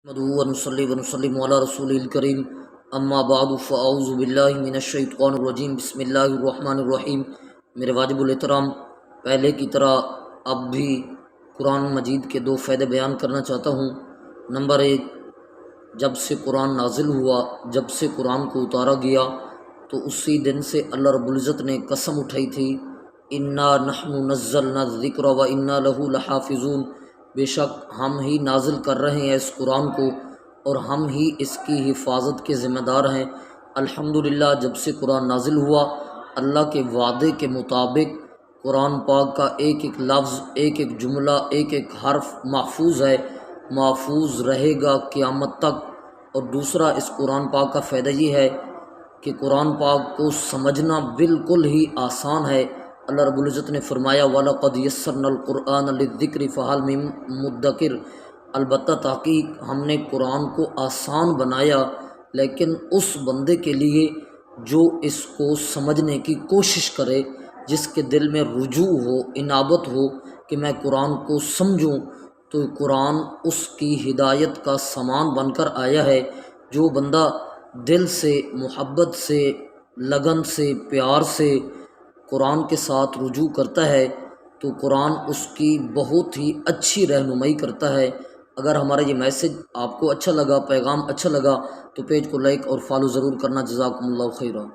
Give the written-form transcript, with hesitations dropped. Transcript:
نحمده ونصلي ونسلم على رسول الکریم اما بعد فاعوذ باللہ من الشیطان الرجیم بسم اللہ الرحمن الرحیم۔ میرے واجب الاحترام، پہلے کی طرح اب بھی قرآن مجید کے 2 فائدے بیان کرنا چاہتا ہوں۔ نمبر 1، جب سے قرآن نازل ہوا، جب سے قرآن کو اتارا گیا تو اسی دن سے اللہ رب العزت نے قسم اٹھائی تھی، انا نحن نزلنا الذکر و انا لہ لحافظون، بے شک ہم ہی نازل کر رہے ہیں اس قرآن کو اور ہم ہی اس کی حفاظت کے ذمہ دار ہیں۔ الحمدللہ، جب سے قرآن نازل ہوا، اللہ کے وعدے کے مطابق قرآن پاک کا ایک ایک لفظ، ایک ایک جملہ، ایک ایک حرف محفوظ ہے، محفوظ رہے گا قیامت تک۔ اور دوسرا اس قرآن پاک کا فائدہ یہ ہے کہ قرآن پاک کو سمجھنا بالکل ہی آسان ہے۔ اللہ رب العزت نے فرمایا وَلَقَدْ يَسَّرْنَا الْقُرْآنَ لِلذِّكْرِ فَهَلْ مِن مُدَّكِرٍ، البتہ تحقیق ہم نے قرآن کو آسان بنایا، لیکن اس بندے کے لیے جو اس کو سمجھنے کی کوشش کرے، جس کے دل میں رجوع ہو، انابت ہو کہ میں قرآن کو سمجھوں، تو قرآن اس کی ہدایت کا سامان بن کر آیا ہے۔ جو بندہ دل سے، محبت سے، لگن سے، پیار سے قرآن کے ساتھ رجوع کرتا ہے تو قرآن اس کی بہت ہی اچھی رہنمائی کرتا ہے۔ اگر ہمارا یہ میسج آپ کو اچھا لگا، پیغام اچھا لگا، تو پیج کو لائک اور فالو ضرور کرنا۔ جزاکم اللہ خیرہ۔